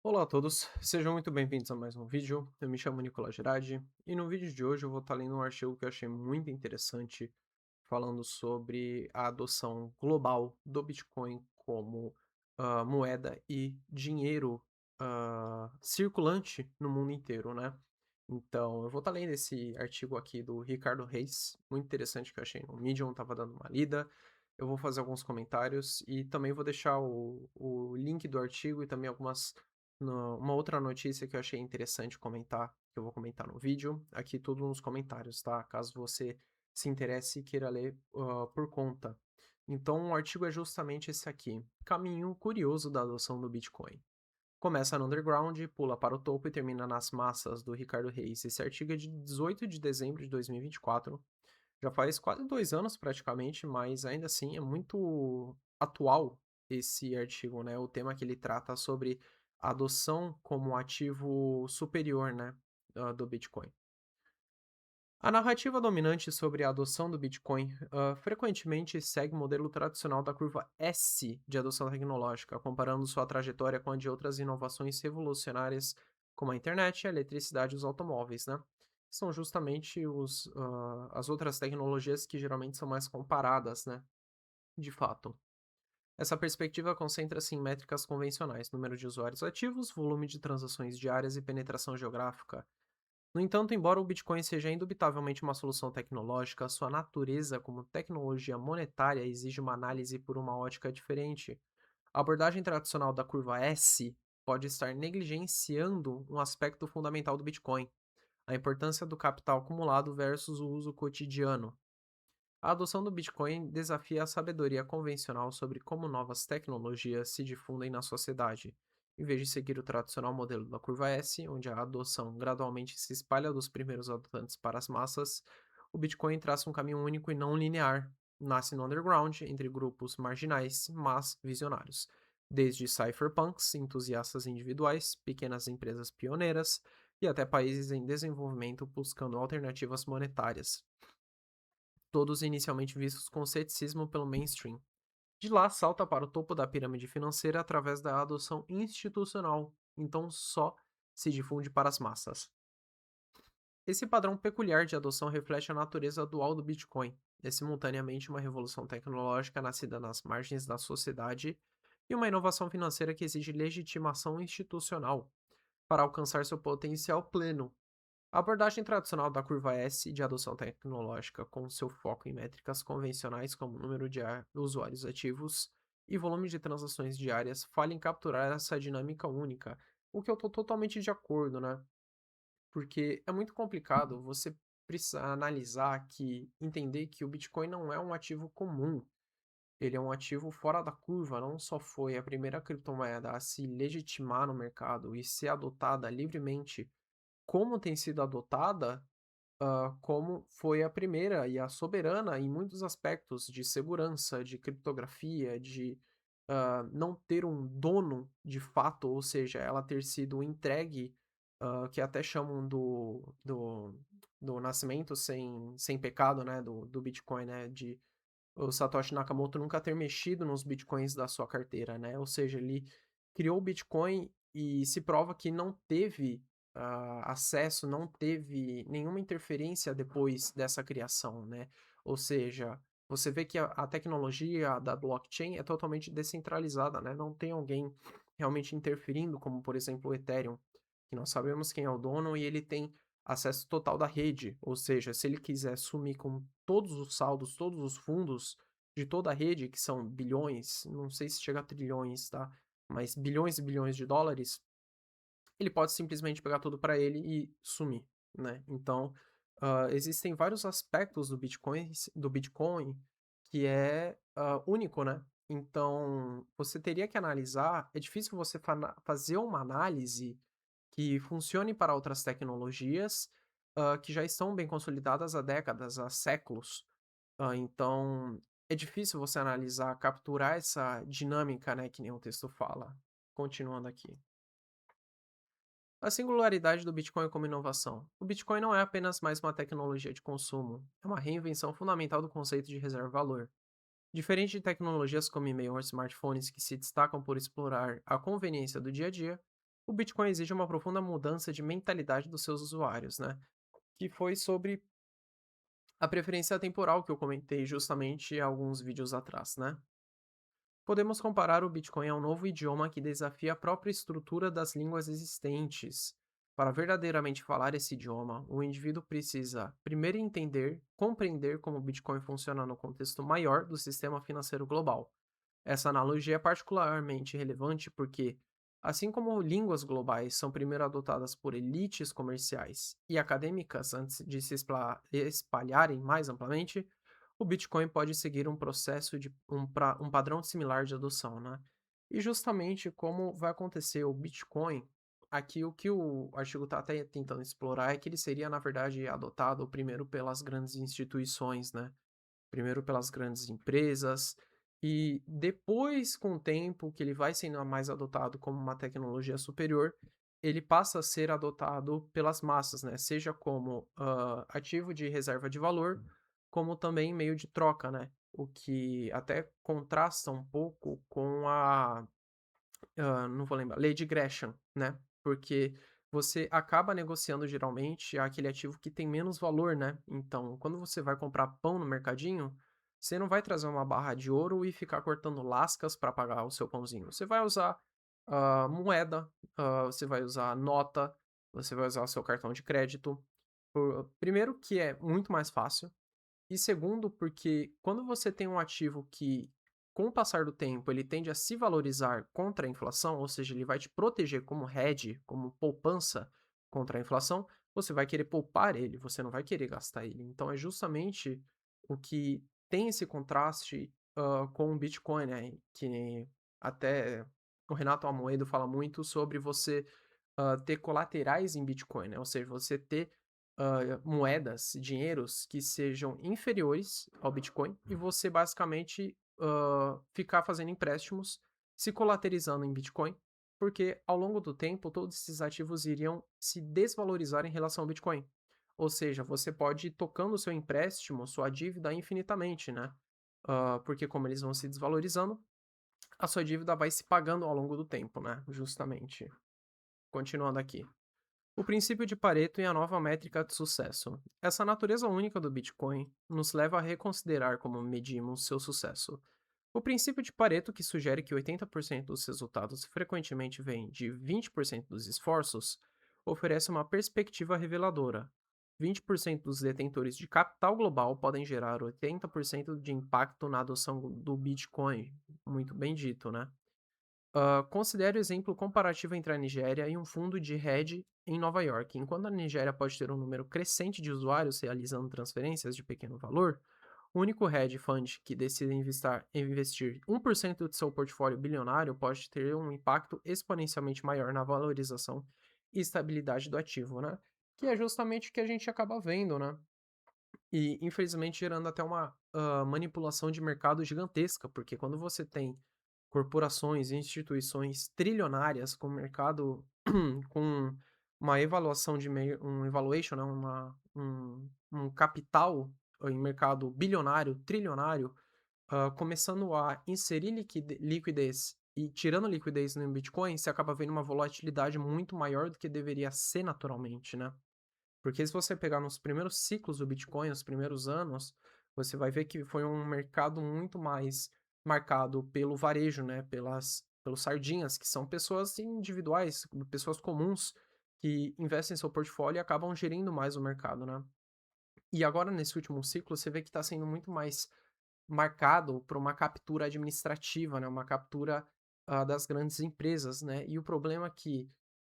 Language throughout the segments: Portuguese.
Olá a todos, sejam muito bem-vindos a mais um vídeo. Eu me chamo Nicolas Girardi e no vídeo de hoje eu vou estar lendo um artigo que eu achei muito interessante, falando sobre a adoção global do Bitcoin como moeda e dinheiro circulante no mundo inteiro, né? Então, eu vou estar lendo esse artigo aqui do Ricardo Reis, muito interessante que eu achei no Medium, estava dando uma lida. Eu vou fazer alguns comentários e também vou deixar o link do artigo e também uma outra notícia que eu achei interessante comentar, que eu vou comentar no vídeo, aqui tudo nos comentários, tá? Caso você se interesse e queira ler por conta. Então, o artigo é justamente esse aqui: Caminho curioso da adoção do Bitcoin. Começa no underground, pula para o topo e termina nas massas, do Ricardo Reis. Esse artigo é de 18 de dezembro de 2024. Já faz quase 2 anos praticamente, mas ainda assim é muito atual esse artigo, né? O tema que ele trata sobre a adoção como ativo superior, né, do Bitcoin. A narrativa dominante sobre a adoção do Bitcoin frequentemente segue o modelo tradicional da curva S de adoção tecnológica, comparando sua trajetória com a de outras inovações revolucionárias, como a internet, a eletricidade e os automóveis, né? São justamente as outras tecnologias que geralmente são mais comparadas, né? De fato. Essa perspectiva concentra-se em métricas convencionais: número de usuários ativos, volume de transações diárias e penetração geográfica. No entanto, embora o Bitcoin seja indubitavelmente uma solução tecnológica, sua natureza como tecnologia monetária exige uma análise por uma ótica diferente. A abordagem tradicional da curva S pode estar negligenciando um aspecto fundamental do Bitcoin: a importância do capital acumulado versus o uso cotidiano. A adoção do Bitcoin desafia a sabedoria convencional sobre como novas tecnologias se difundem na sociedade. Em vez de seguir o tradicional modelo da curva S, onde a adoção gradualmente se espalha dos primeiros adotantes para as massas, o Bitcoin traça um caminho único e não linear. Nasce no underground, entre grupos marginais, mas visionários. Desde cypherpunks, entusiastas individuais, pequenas empresas pioneiras e até países em desenvolvimento buscando alternativas monetárias, todos inicialmente vistos com ceticismo pelo mainstream. De lá, salta para o topo da pirâmide financeira através da adoção institucional, então só se difunde para as massas. Esse padrão peculiar de adoção reflete a natureza dual do Bitcoin, é simultaneamente uma revolução tecnológica nascida nas margens da sociedade e uma inovação financeira que exige legitimação institucional para alcançar seu potencial pleno. A abordagem tradicional da curva S de adoção tecnológica, com seu foco em métricas convencionais como número de usuários ativos e volume de transações diárias, falha em capturar essa dinâmica única, o que eu estou totalmente de acordo, né? Porque é muito complicado você precisa analisar entender que o Bitcoin não é um ativo comum, ele é um ativo fora da curva, não só foi a primeira criptomoeda a se legitimar no mercado e ser adotada livremente, como tem sido adotada como foi a primeira e a soberana em muitos aspectos de segurança, de criptografia, de não ter um dono de fato, ou seja, ela ter sido entregue, que até chamam do nascimento sem pecado, né, do Bitcoin, né, de o Satoshi Nakamoto nunca ter mexido nos bitcoins da sua carteira, né? Ou seja, ele criou o Bitcoin e se prova que não teve acesso, não teve nenhuma interferência depois dessa criação, né? Ou seja, você vê que a tecnologia da blockchain é totalmente descentralizada, né? Não tem alguém realmente interferindo, como por exemplo o Ethereum, que nós sabemos quem é o dono e ele tem acesso total da rede, ou seja, se ele quiser sumir com todos os saldos, todos os fundos de toda a rede, que são bilhões, não sei se chega a trilhões, tá? Mas bilhões e bilhões de dólares, ele pode simplesmente pegar tudo para ele e sumir, né? Então, existem vários aspectos do Bitcoin que é único, né? Então, você teria que analisar. É difícil você fazer uma análise que funcione para outras tecnologias, que já estão bem consolidadas há décadas, há séculos. Então, é difícil você analisar, capturar essa dinâmica, né, que nem o texto fala. Continuando aqui. A singularidade do Bitcoin como inovação. O Bitcoin não é apenas mais uma tecnologia de consumo, é uma reinvenção fundamental do conceito de reserva-valor. Diferente de tecnologias como e-mail ou smartphones que se destacam por explorar a conveniência do dia a dia, O Bitcoin exige uma profunda mudança de mentalidade dos seus usuários, né? Que foi sobre a preferência temporal que eu comentei justamente alguns vídeos atrás, né? Podemos comparar o Bitcoin a um novo idioma que desafia a própria estrutura das línguas existentes. Para verdadeiramente falar esse idioma, o indivíduo precisa primeiro entender, compreender como o Bitcoin funciona no contexto maior do sistema financeiro global. Essa analogia é particularmente relevante porque, assim como línguas globais são primeiro adotadas por elites comerciais e acadêmicas antes de se espalharem mais amplamente, o Bitcoin pode seguir um processo de um padrão similar de adoção, né? E justamente como vai acontecer o Bitcoin, aqui o que o artigo está até tentando explorar é que ele seria, na verdade, adotado primeiro pelas grandes instituições, né? Primeiro pelas grandes empresas, e depois, com o tempo, que ele vai sendo mais adotado como uma tecnologia superior, ele passa a ser adotado pelas massas, né? Seja como ativo de reserva de valor, como também meio de troca, né? O que até contrasta um pouco com não vou lembrar, lei de Gresham, né? Porque você acaba negociando geralmente aquele ativo que tem menos valor, né? Então, quando você vai comprar pão no mercadinho, você não vai trazer uma barra de ouro e ficar cortando lascas para pagar o seu pãozinho. Você vai usar moeda, você vai usar nota, você vai usar o seu cartão de crédito. Primeiro que é muito mais fácil, e segundo, porque quando você tem um ativo que, com o passar do tempo, ele tende a se valorizar contra a inflação, ou seja, ele vai te proteger como hedge, como poupança contra a inflação, você vai querer poupar ele, você não vai querer gastar ele. Então é justamente o que tem esse contraste com o Bitcoin, né? Que até o Renato Amoedo fala muito sobre você ter colaterais em Bitcoin, né? Ou seja, você ter moedas, dinheiros que sejam inferiores ao Bitcoin e você basicamente ficar fazendo empréstimos, se colateralizando em Bitcoin, porque ao longo do tempo todos esses ativos iriam se desvalorizar em relação ao Bitcoin. Ou seja, você pode ir tocando o seu empréstimo, sua dívida infinitamente, né? Porque como eles vão se desvalorizando, a sua dívida vai se pagando ao longo do tempo, né? Justamente. Continuando aqui. O princípio de Pareto e a nova métrica de sucesso. Essa natureza única do Bitcoin nos leva a reconsiderar como medimos seu sucesso. O princípio de Pareto, que sugere que 80% dos resultados frequentemente vêm de 20% dos esforços, oferece uma perspectiva reveladora. 20% dos detentores de capital global podem gerar 80% de impacto na adoção do Bitcoin. Muito bem dito, né? Considere o exemplo comparativo entre a Nigéria e um fundo de hedge em Nova York. Enquanto a Nigéria pode ter um número crescente de usuários realizando transferências de pequeno valor, o único hedge fund que decide investir 1% de seu portfólio bilionário pode ter um impacto exponencialmente maior na valorização e estabilidade do ativo, né? Que é justamente o que a gente acaba vendo, né? E, infelizmente, gerando até uma manipulação de mercado gigantesca, porque quando você tem corporações e instituições trilionárias com mercado com uma evaluação de meio, um evaluation, né, um capital em mercado bilionário, trilionário, começando a inserir liquidez e tirando liquidez no Bitcoin, você acaba vendo uma volatilidade muito maior do que deveria ser naturalmente, né? Porque se você pegar nos primeiros ciclos do Bitcoin, nos primeiros anos, você vai ver que foi um mercado muito mais marcado pelo varejo, né? Pelos sardinhas, que são pessoas individuais, pessoas comuns que investem em seu portfólio e acabam gerindo mais o mercado, né? E agora, nesse último ciclo, você vê que está sendo muito mais marcado por uma captura administrativa, né, uma captura, das grandes empresas, né. E o problema é que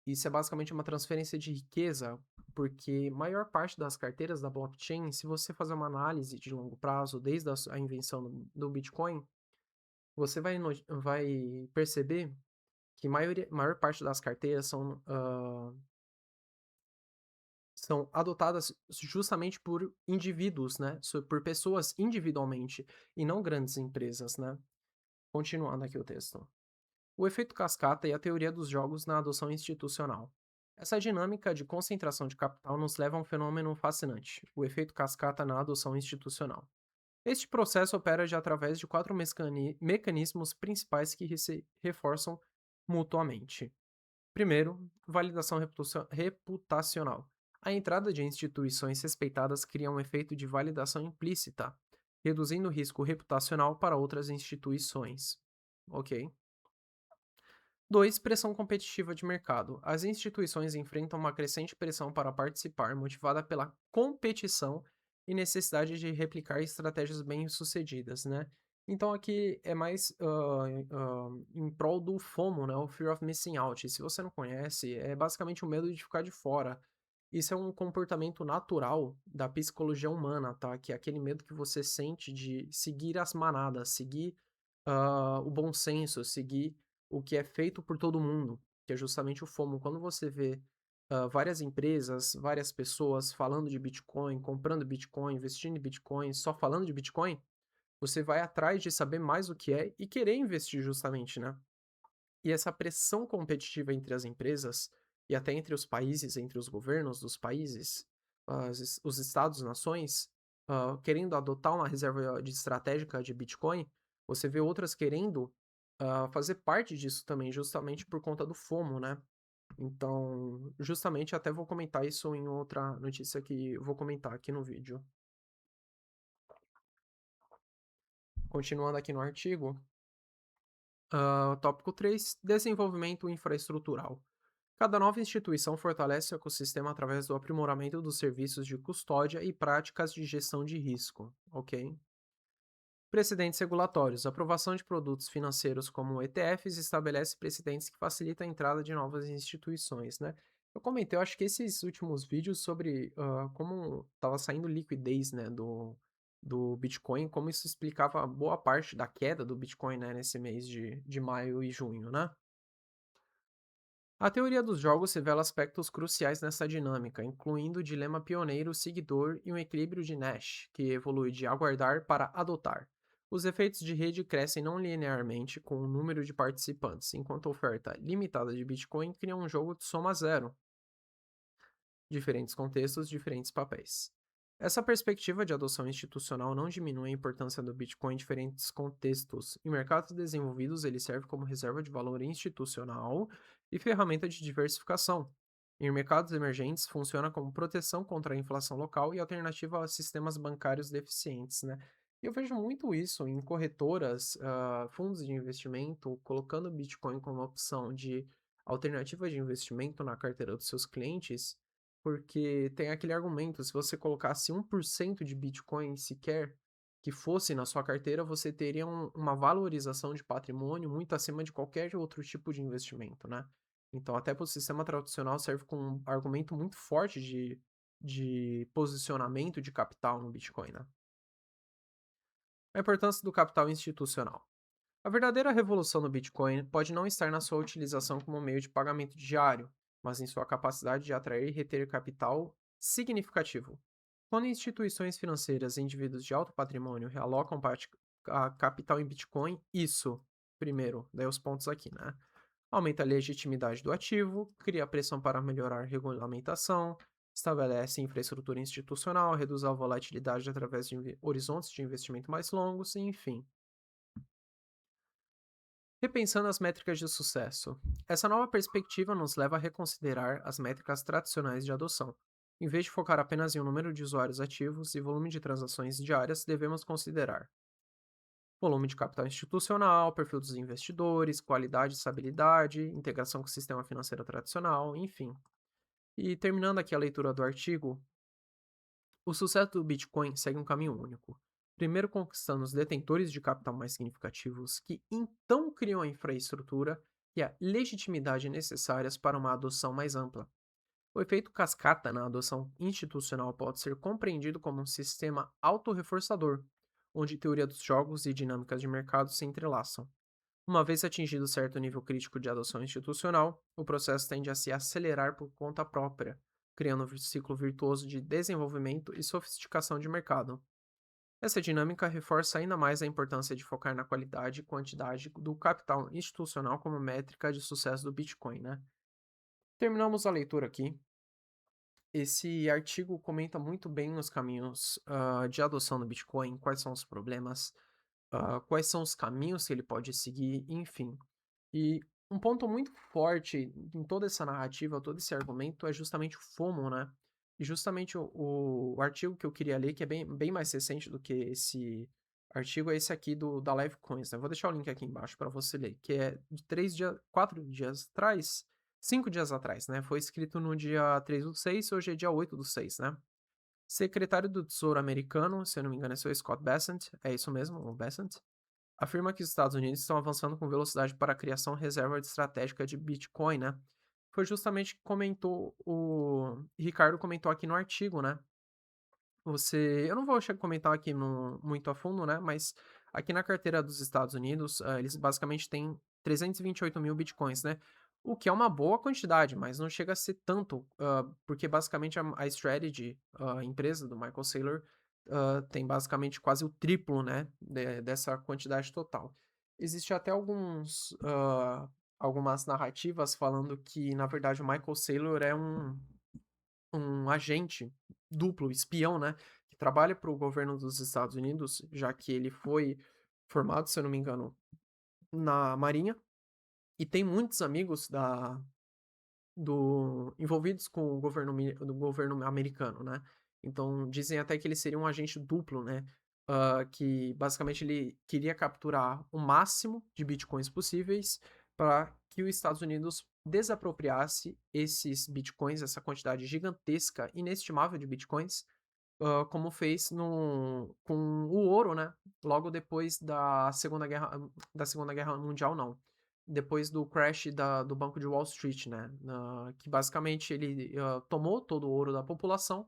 isso é basicamente uma transferência de riqueza, porque maior parte das carteiras da blockchain, se você fazer uma análise de longo prazo, desde a invenção do Bitcoin, você vai perceber que maior parte das carteiras são adotadas justamente por indivíduos, né, por pessoas individualmente, e não grandes empresas, né. Continuando aqui o texto. O efeito cascata e a teoria dos jogos na adoção institucional. Essa dinâmica de concentração de capital nos leva a um fenômeno fascinante, o efeito cascata na adoção institucional. Este processo opera através de quatro mecanismos principais que se reforçam mutuamente. Primeiro, validação reputacional. A entrada de instituições respeitadas cria um efeito de validação implícita, reduzindo o risco reputacional para outras instituições. Ok? 2. Pressão competitiva de mercado. As instituições enfrentam uma crescente pressão para participar, motivada pela competição e necessidade de replicar estratégias bem-sucedidas, né? Então aqui é mais em prol do FOMO, né? O Fear of Missing Out. E se você não conhece, é basicamente o medo de ficar de fora. Isso é um comportamento natural da psicologia humana, tá? Que é aquele medo que você sente de seguir as manadas, seguir o bom senso, seguir o que é feito por todo mundo, que é justamente o FOMO. Quando você vê várias empresas, várias pessoas falando de Bitcoin, comprando Bitcoin, investindo em Bitcoin, só falando de Bitcoin, você vai atrás de saber mais o que é e querer investir justamente, né? E essa pressão competitiva entre as empresas e até entre os países, entre os governos dos países, os estados, nações, querendo adotar uma reserva de estratégica de Bitcoin, você vê outras querendo fazer parte disso também, justamente por conta do FOMO, né? Então, justamente até vou comentar isso em outra notícia que eu vou comentar aqui no vídeo. Continuando aqui no artigo, tópico 3: desenvolvimento infraestrutural. Cada nova instituição fortalece o ecossistema através do aprimoramento dos serviços de custódia e práticas de gestão de risco, ok? Precedentes regulatórios. A aprovação de produtos financeiros como ETFs estabelece precedentes que facilitam a entrada de novas instituições, né? Eu comentei, eu acho que esses últimos vídeos sobre como estava saindo liquidez, né, do Bitcoin, como isso explicava boa parte da queda do Bitcoin, né, nesse mês de maio e junho, né? A teoria dos jogos revela aspectos cruciais nessa dinâmica, incluindo o dilema pioneiro seguidor e um equilíbrio de Nash, que evolui de aguardar para adotar. Os efeitos de rede crescem não linearmente com o número de participantes, enquanto a oferta limitada de Bitcoin cria um jogo de soma zero. Diferentes contextos, diferentes papéis. Essa perspectiva de adoção institucional não diminui a importância do Bitcoin em diferentes contextos. Em mercados desenvolvidos, ele serve como reserva de valor institucional e ferramenta de diversificação. Em mercados emergentes, funciona como proteção contra a inflação local e alternativa a sistemas bancários deficientes, né? Eu vejo muito isso em corretoras, fundos de investimento, colocando o Bitcoin como opção de alternativa de investimento na carteira dos seus clientes, porque tem aquele argumento, se você colocasse 1% de Bitcoin sequer que fosse na sua carteira, você teria uma valorização de patrimônio muito acima de qualquer outro tipo de investimento, né? Então, até para o sistema tradicional serve como um argumento muito forte de posicionamento de capital no Bitcoin, né? A importância do capital institucional. A verdadeira revolução do Bitcoin pode não estar na sua utilização como meio de pagamento diário, mas em sua capacidade de atrair e reter capital significativo. Quando instituições financeiras e indivíduos de alto patrimônio realocam capital em Bitcoin, isso, primeiro, daí os pontos aqui, né? Aumenta a legitimidade do ativo, cria pressão para melhorar a regulamentação, estabelece infraestrutura institucional, reduz a volatilidade através de horizontes de investimento mais longos, e enfim. Repensando as métricas de sucesso. Essa nova perspectiva nos leva a reconsiderar as métricas tradicionais de adoção. Em vez de focar apenas em um número de usuários ativos e volume de transações diárias, devemos considerar volume de capital institucional, perfil dos investidores, qualidade e estabilidade, integração com o sistema financeiro tradicional, enfim. E terminando aqui a leitura do artigo, o sucesso do Bitcoin segue um caminho único. Primeiro conquistando os detentores de capital mais significativos, que então criam a infraestrutura e a legitimidade necessárias para uma adoção mais ampla. O efeito cascata na adoção institucional pode ser compreendido como um sistema autorreforçador, onde teoria dos jogos e dinâmicas de mercado se entrelaçam. Uma vez atingido certo nível crítico de adoção institucional, o processo tende a se acelerar por conta própria, criando um ciclo virtuoso de desenvolvimento e sofisticação de mercado. Essa dinâmica reforça ainda mais a importância de focar na qualidade e quantidade do capital institucional como métrica de sucesso do Bitcoin, né? Terminamos a leitura aqui. Esse artigo comenta muito bem os caminhos de adoção do Bitcoin, quais são os problemas, quais são os caminhos que ele pode seguir, enfim. E Um ponto muito forte em toda essa narrativa, todo esse argumento é justamente o FOMO, né? E justamente o artigo que eu queria ler, que é bem mais recente do que esse artigo, é esse aqui da Live Coins, né? Eu vou deixar o link aqui embaixo para você ler, que é de 3 dias, 4 dias atrás, 5 dias atrás, né? Foi escrito no dia 3/6, hoje é dia 8/6, né? Secretário do Tesouro americano, se eu não me engano, esse é o Scott Bessent, é isso mesmo, o Bessent, afirma que os Estados Unidos estão avançando com velocidade para a criação de reserva estratégica de Bitcoin, né? Foi justamente que comentou o Ricardo comentou aqui no artigo, né? Eu não vou chegar a comentar aqui muito a fundo, né? Mas aqui na carteira dos Estados Unidos, eles basicamente têm 328 mil bitcoins, né? O que é uma boa quantidade, mas não chega a ser tanto, porque basicamente a Strategy, a empresa do Michael Saylor, tem basicamente quase o triplo, né? Dessa quantidade total. Existe até algumas narrativas falando que, na verdade, o Michael Saylor é um agente duplo, espião, né, que trabalha para o governo dos Estados Unidos, já que ele foi formado, se eu não me engano, na Marinha, e tem muitos amigos envolvidos com o do governo americano, né. Então dizem até que ele seria um agente duplo, né, que basicamente ele queria capturar o máximo de bitcoins possíveis para que os Estados Unidos desapropriasse esses bitcoins, essa quantidade gigantesca, inestimável de bitcoins, como fez com o ouro, né, logo depois da Segunda Guerra Mundial não, depois do crash do Banco de Wall Street, né, que basicamente ele, tomou todo o ouro da população,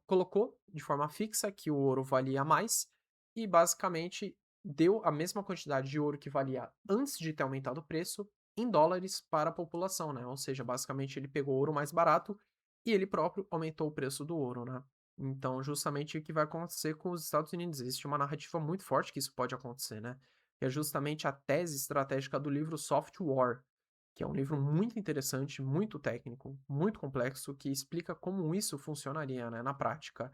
colocou de forma fixa que o ouro valia mais e basicamente deu a mesma quantidade de ouro que valia antes de ter aumentado o preço em dólares para a população, né? Ou seja, basicamente ele pegou ouro mais barato e ele próprio aumentou o preço do ouro, né? Então, justamente o que vai acontecer com os Estados Unidos. Existe uma narrativa muito forte que isso pode acontecer, né? Que é justamente a tese estratégica do livro Soft War, que é um livro muito interessante, muito técnico, muito complexo, que explica como isso funcionaria, né, na prática.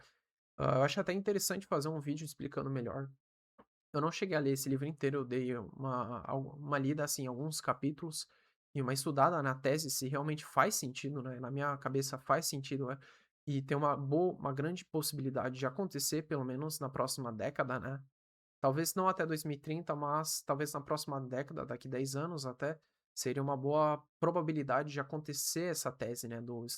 Eu acho até interessante fazer um vídeo explicando melhor. Eu não cheguei a ler esse livro inteiro, eu dei uma lida, assim, em alguns capítulos e uma estudada na tese se realmente faz sentido, né? Na minha cabeça faz sentido, né? E tem uma grande possibilidade de acontecer, pelo menos na próxima década, né? Talvez não até 2030, mas talvez na próxima década, daqui 10 anos até, seria uma boa probabilidade de acontecer essa tese, né, dos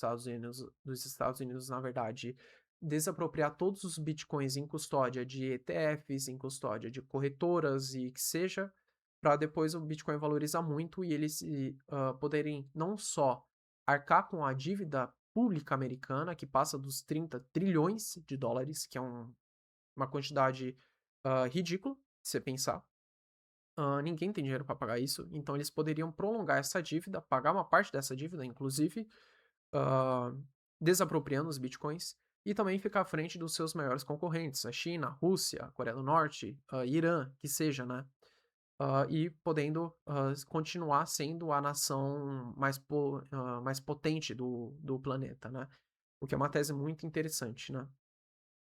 Estados Unidos, na verdade, desapropriar todos os bitcoins em custódia de ETFs, em custódia de corretoras e que seja, para depois o Bitcoin valorizar muito e eles poderem não só arcar com a dívida pública americana, que passa dos 30 trilhões de dólares, que é uma quantidade ridícula, se você pensar. Ninguém tem dinheiro para pagar isso, então eles poderiam prolongar essa dívida, pagar uma parte dessa dívida, inclusive, ah, desapropriando os bitcoins, e também ficar à frente dos seus maiores concorrentes, a China, a Rússia, a Coreia do Norte, Irã, que seja, né? E podendo continuar sendo a nação mais potente do planeta, né? O que é uma tese muito interessante, né?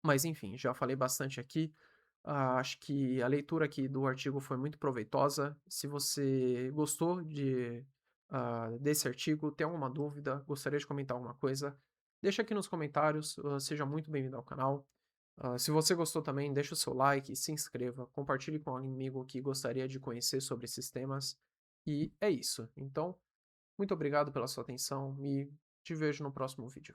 Mas enfim, já falei bastante aqui. Acho que a leitura aqui do artigo foi muito proveitosa. Se você gostou desse artigo, tem alguma dúvida, gostaria de comentar alguma coisa, deixa aqui nos comentários. Seja muito bem-vindo ao canal. Se você gostou também, deixa o seu like, se inscreva, compartilhe com um amigo que gostaria de conhecer sobre esses temas. E é isso. Então, muito obrigado pela sua atenção e te vejo no próximo vídeo.